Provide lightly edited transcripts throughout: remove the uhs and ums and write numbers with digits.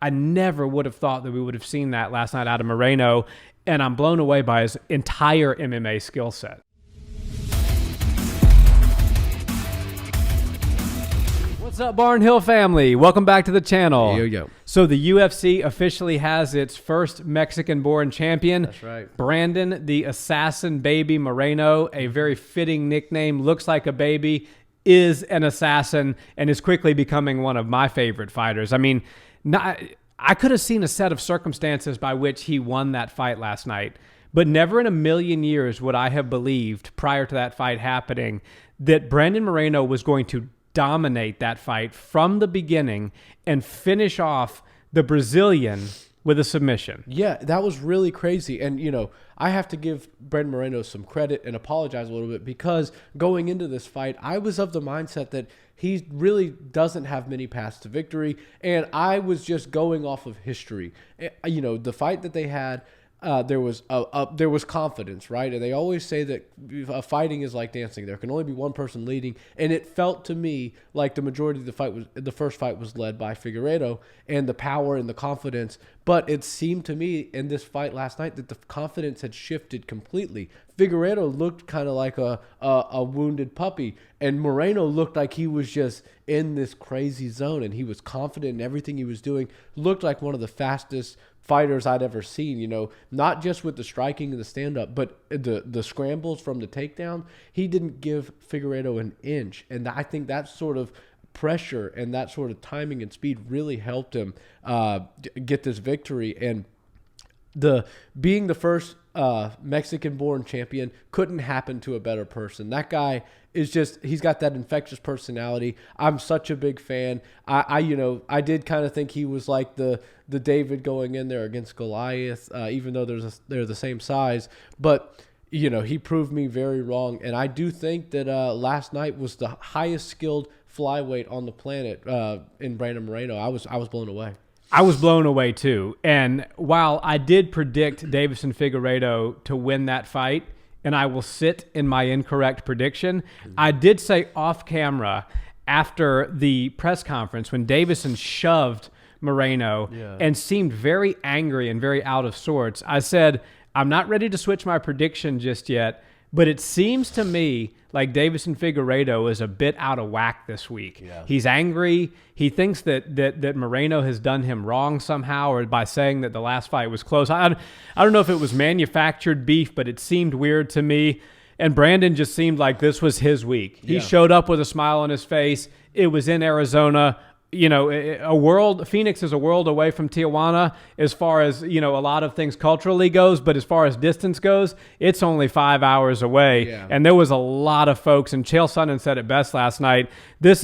I never would have thought that we would have seen that last night out of Moreno, and I'm blown away by his entire MMA skill set. What's up, Barnhill family? Welcome back to the channel. Yo. So the UFC officially has its first Mexican-born champion. That's right. Brandon, the Assassin Baby Moreno, a very fitting nickname, looks like a baby, is an assassin, and is quickly becoming one of my favorite fighters. I mean, I could have seen a set of circumstances by which he won that fight last night, but never in a million years would I have believed prior to that fight happening that Brandon Moreno was going to dominate that fight from the beginning and finish off the Brazilian with a submission. Yeah, that was really crazy. And, you know, I have to give Brandon Moreno some credit and apologize a little bit, because going into this fight, I was of the mindset that he really doesn't have many paths to victory. And I was just going off of history. You know, the fight that they had, there was confidence, right? And they always say that fighting is like dancing. There can only be one person leading, and it felt to me like the majority of the first fight was led by Figueiredo, and the power and the confidence. But it seemed to me in this fight last night that the confidence had shifted completely. Figueiredo looked kind of like a wounded puppy, and Moreno looked like he was just in this crazy zone, and he was confident in everything he was doing. Looked like one of the fastest fighters I'd ever seen, you know, not just with the striking and the stand-up, but the scrambles from the takedown. He didn't give Figueiredo an inch, and I think that sort of pressure and that sort of timing and speed really helped him get this victory. And being the first Mexican-born champion couldn't happen to a better person. That guy is he's got that infectious personality. I'm such a big fan. I did kind of think he was like the David going in there against Goliath, even though they're the same size. But, you know, he proved me very wrong. And I do think that last night was the highest skilled flyweight on the planet in Brandon Moreno. I was blown away. I was blown away too. And while I did predict Deiveson Figueiredo to win that fight, and I will sit in my incorrect prediction, I did say off camera after the press conference when Deiveson shoved Moreno and seemed very angry and very out of sorts, I said, I'm not ready to switch my prediction just yet, but it seems to me like Deiveson Figueiredo is a bit out of whack this week. Yeah. He's angry. He thinks that Moreno has done him wrong somehow, or by saying that the last fight was close. I don't know if it was manufactured beef, but it seemed weird to me. And Brandon just seemed like this was his week. He showed up with a smile on his face. It was in Arizona. You know, Phoenix is a world away from Tijuana as far as, you know, a lot of things culturally goes, but as far as distance goes, it's only 5 hours away. Yeah. And there was a lot of folks, and Chael Sonnen said it best last night. This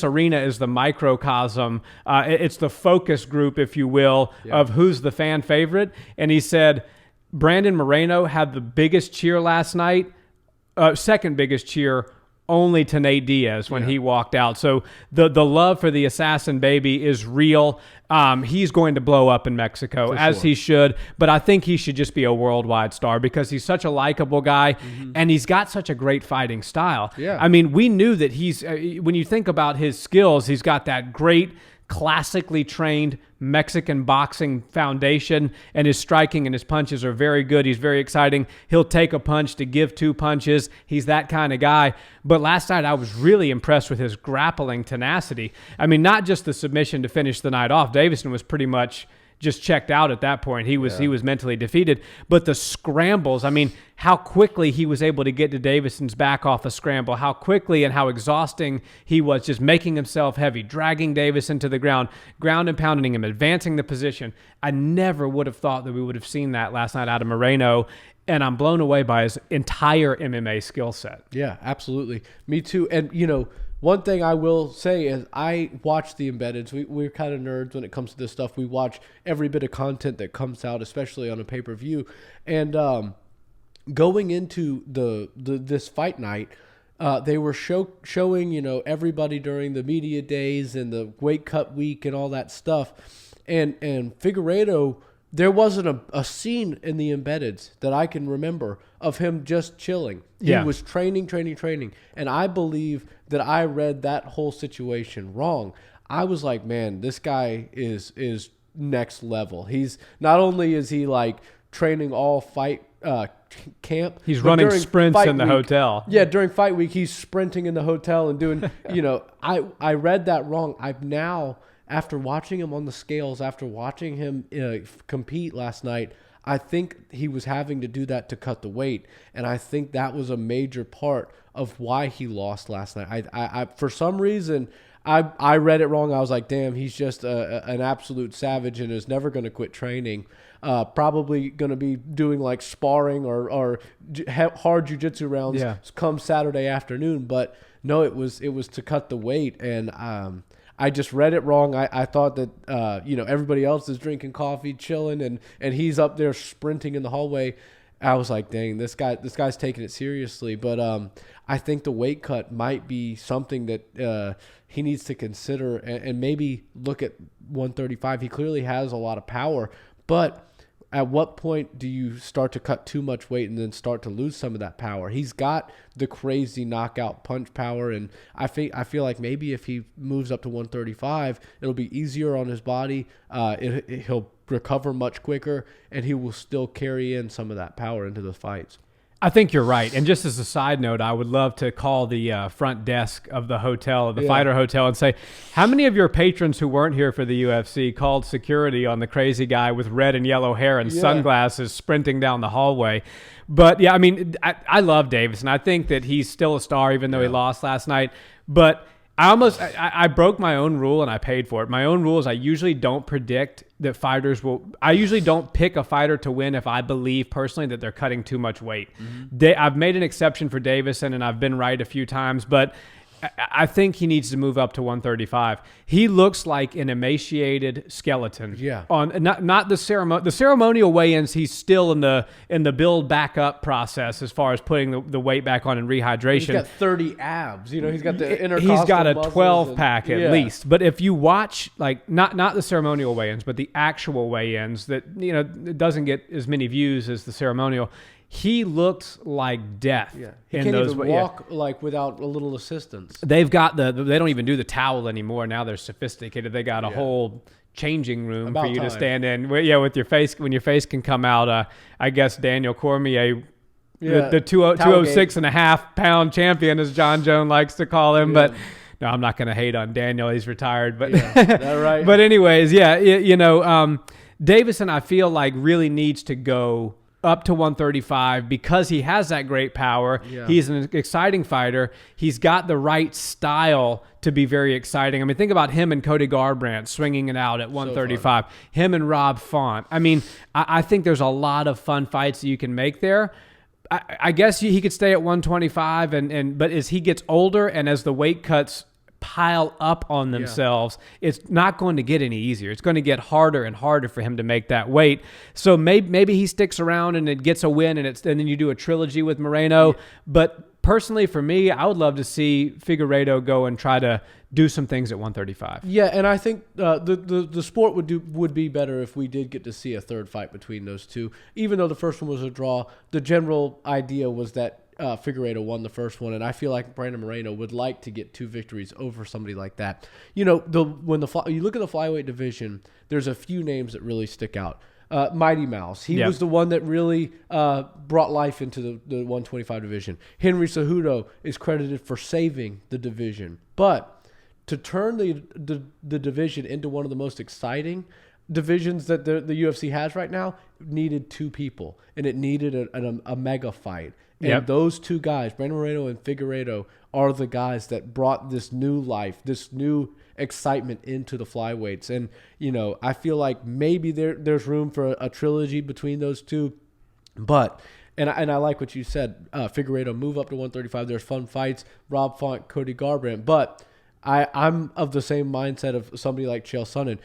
arena is the microcosm. It's the focus group, if you will, of who's the fan favorite. And he said Brandon Moreno had the biggest cheer last night, second biggest cheer, only to Nate Diaz when he walked out. So the love for the Assassin Baby is real. He's going to blow up in Mexico, as he should. But I think he should just be a worldwide star because he's such a likable guy, and he's got such a great fighting style. Yeah. I mean, we knew that he's when you think about his skills, he's got that great, classically trained Mexican boxing foundation, and his striking and his punches are very good. He's very exciting. He'll take a punch to give two punches. He's that kind of guy. But last night I was really impressed with his grappling tenacity. I mean, not just the submission to finish the night off. Deiveson was pretty much just checked out at that point. He was mentally defeated. But the scrambles, I mean, how quickly he was able to get to Deiveson's back off a scramble, how quickly and how exhausting he was, just making himself heavy, dragging Deiveson to the ground and pounding him, advancing the position. I never would have thought that we would have seen that last night out of Moreno, and I'm blown away by his entire MMA skill set. Yeah, absolutely. Me too. And, you know, one thing I will say is I watch the embeddeds. We're kind of nerds when it comes to this stuff. We watch every bit of content that comes out, especially on a pay-per-view. And going into this fight night, they were showing, you know, everybody during the media days and the weight cut week and all that stuff. And Figueiredo, there wasn't a scene in the embeddeds that I can remember of him just chilling. He was training. And I believe that I read that whole situation wrong. I was like, man, this guy is next level. He's not only is he like training all fight camp, he's running sprints in the hotel. Yeah, during fight week, he's sprinting in the hotel and doing, I read that wrong. I've now, after watching him on the scales, after watching him compete last night, I think he was having to do that to cut the weight. And I think that was a major part of why he lost last night. I for some reason, I read it wrong. I was like, damn, he's just an absolute savage and is never going to quit training. Probably going to be doing like sparring or hard jiu-jitsu rounds come Saturday afternoon. But no, it was to cut the weight. And I just read it wrong. I thought that, everybody else is drinking coffee, chilling, and he's up there sprinting in the hallway. I was like, dang, this guy's taking it seriously. But I think the weight cut might be something that he needs to consider and maybe look at 135. He clearly has a lot of power, but at what point do you start to cut too much weight and then start to lose some of that power? He's got the crazy knockout punch power, and I feel like maybe if he moves up to 135, it'll be easier on his body. He'll recover much quicker, and he will still carry in some of that power into the fights. I think you're right. And just as a side note, I would love to call the front desk of the hotel, the Fighter Hotel, and say, how many of your patrons who weren't here for the UFC called security on the crazy guy with red and yellow hair and sunglasses sprinting down the hallway? But yeah, I mean, I love Deiveson. I think that he's still a star, even though he lost last night. But I broke my own rule and I paid for it. My own rule is I usually don't predict that fighters will. I usually don't pick a fighter to win if I believe personally that they're cutting too much weight. I've made an exception for Deiveson and I've been right a few times, but I think he needs to move up to 135. He looks like an emaciated skeleton. Yeah. On not the ceremonial weigh-ins. He's still in the build back up process as far as putting the weight back on and rehydration. He's got 30 abs. He's got the intercostal. He's got a 12 pack at least. But if you watch like not the ceremonial weigh-ins, but the actual weigh-ins that it doesn't get as many views as the ceremonial. He looks like death. Yeah. He can't even walk like without a little assistance. They've got they don't even do the towel anymore. Now they're sophisticated. They got a whole changing room for you to stand in. With your face, when your face can come out. I guess Daniel Cormier, the 206.5-pound champion, as John Jones likes to call him. But no, I'm not going to hate on Daniel. He's retired. But that right. But anyways, Deiveson, I feel like really needs to go up to 135 because he has that great power. Yeah. He's an exciting fighter. He's got the right style to be very exciting. I mean, think about him and Cody Garbrandt swinging it out at 135. So him and Rob Font. I mean, I think there's a lot of fun fights that you can make there. I guess he could stay at 125, but as he gets older and as the weight cuts pile up on themselves, it's not going to get any easier. It's going to get harder and harder for him to make that weight. So maybe he sticks around and it gets a win, and then you do a trilogy with Moreno. Yeah. But personally, for me, I would love to see Figueiredo go and try to do some things at 135. Yeah, and I think the sport would be better if we did get to see a third fight between those two. Even though the first one was a draw, the general idea was that Figueiredo won the first one, and I feel like Brandon Moreno would like to get 2 victories over somebody like that. When you look at the flyweight division, there's a few names that really stick out. Mighty Mouse, he was the one that really brought life into the 125 division. Henry Cejudo is credited for saving the division, but to turn the division into one of the most exciting divisions that the UFC has right now, needed 2 people, and it needed a mega fight. And those 2 guys, Brandon Moreno and Figueiredo, are the guys that brought this new life, this new excitement into the flyweights. And, I feel like maybe there's room for a trilogy between those 2. But, and I like what you said, Figueiredo move up to 135. There's fun fights, Rob Font, Cody Garbrandt. But I'm of the same mindset of somebody like Chael Sonnen.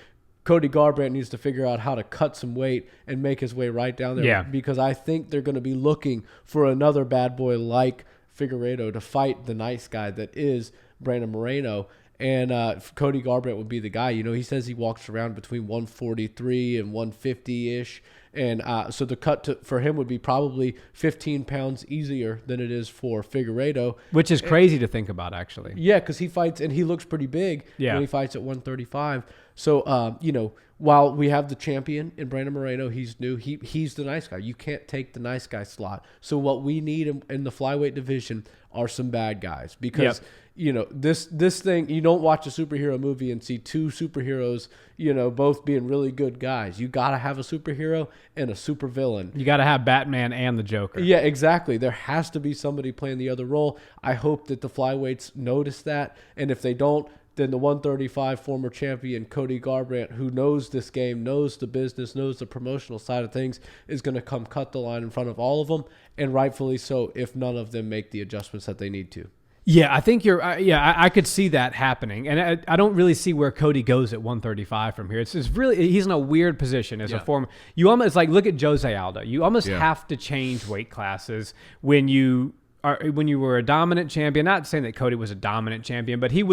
Cody Garbrandt needs to figure out how to cut some weight and make his way right down there because I think they're going to be looking for another bad boy like Figueiredo to fight the nice guy that is Brandon Moreno. and Cody Garbrandt would be the guy. You know, he says he walks around between 143 and 150-ish. And so the cut for him would be probably 15 pounds easier than it is for Figueiredo. Which is crazy to think about, actually. Yeah, because he fights, and he looks pretty big when he fights at 135. So, you know, while we have the champion in Brandon Moreno, he's new. He's the nice guy. You can't take the nice guy slot. So what we need in the flyweight division are some bad guys. Because, you know, this thing, you don't watch a superhero movie and see two superheroes, you know, both being really good guys. You got to have a superhero and a supervillain. You got to have Batman and the Joker. Yeah, exactly. There has to be somebody playing the other role. I hope that the flyweights notice that. And if they don't, then the 135 former champion Cody Garbrandt, who knows this game, knows the business, knows the promotional side of things, is going to come cut the line in front of all of them, and rightfully so if none of them make the adjustments that they need to. Yeah, I think you're. I could see that happening, and I don't really see where Cody goes at 135 from here. It's really, he's in a weird position as a former. You almost like look at Jose Aldo. You almost have to change weight classes when you were a dominant champion. Not saying that Cody was a dominant champion, but he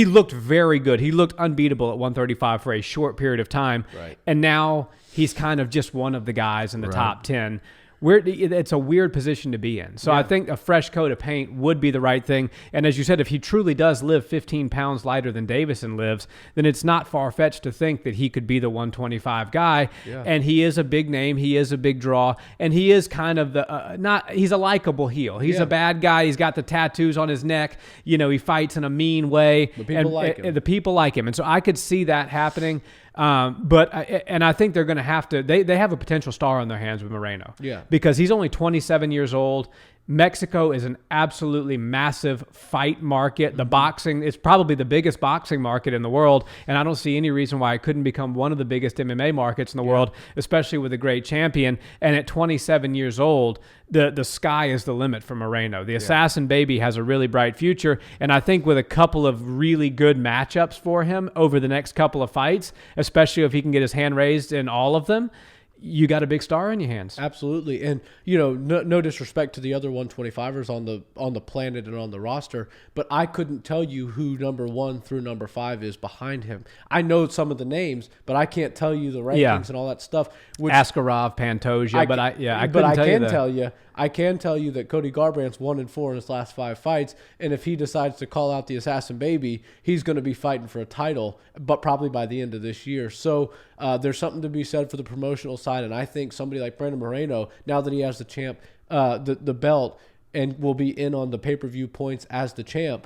looked very good. He looked unbeatable at 135 for a short period of time, and now he's kind of just one of the guys in the top 10. It's a weird position to be in. So I think a fresh coat of paint would be the right thing. And as you said, if he truly does live 15 pounds lighter than Deiveson lives, then it's not far-fetched to think that he could be the 125 guy. Yeah. And he is a big name. He is a big draw. And he is kind of he's a likable heel. He's a bad guy. He's got the tattoos on his neck. You know, he fights in a mean way. The people like him. The people like him. And so I could see that happening. But I think they're going to have to. They have a potential star on their hands with Moreno. Yeah. Because he's only 27 years old. Mexico is an absolutely massive fight market. The boxing is probably the biggest boxing market in the world, and I don't see any reason why it couldn't become one of the biggest MMA markets in the world, especially with a great champion. And at 27 years old, the sky is the limit for Moreno. The Assassin Baby has a really bright future, and I think with a couple of really good matchups for him over the next couple of fights, especially if he can get his hand raised in all of them, you got a big star in your hands. Absolutely. And, you know, no disrespect to the other 125ers on the planet and on the roster, but I couldn't tell you who number 1 through number 5 is behind him. I know some of the names, but I can't tell you the rankings and all that stuff. Askarov, Pantoja, I can tell you that Cody Garbrandt's 1-4 in his last 5 fights, and if he decides to call out the Assassin Baby, he's going to be fighting for a title, but probably by the end of this year. So there's something to be said for the promotional side, and I think somebody like Brandon Moreno, now that he has the champ, the belt, and will be in on the pay-per-view points as the champ,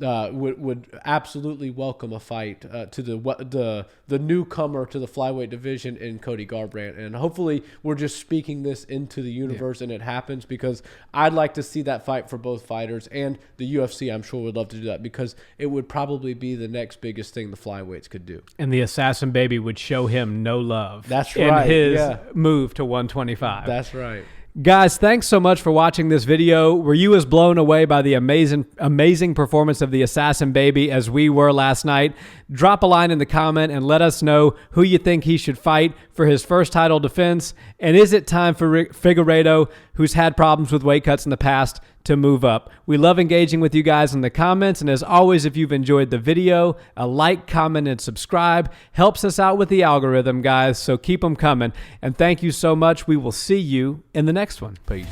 would absolutely welcome a fight to the newcomer to the flyweight division in Cody Garbrandt. And hopefully we're just speaking this into the universe and it happens, because I'd like to see that fight for both fighters, and the UFC I'm sure would love to do that, because it would probably be the next biggest thing the flyweights could do. And the Assassin Baby would show him no love. That's right. In his move to 125. That's right. Guys, thanks so much for watching this video. Were you as blown away by the amazing performance of the Assassin Baby as we were last night? Drop a line in the comment and let us know who you think he should fight for his first title defense. And is it time for Figueiredo, who's had problems with weight cuts in the past, to move up? We love engaging with you guys in the comments. And as always, if you've enjoyed the video, a like, comment, and subscribe helps us out with the algorithm, guys. So keep them coming. And thank you so much. We will see you in the next one. Peace.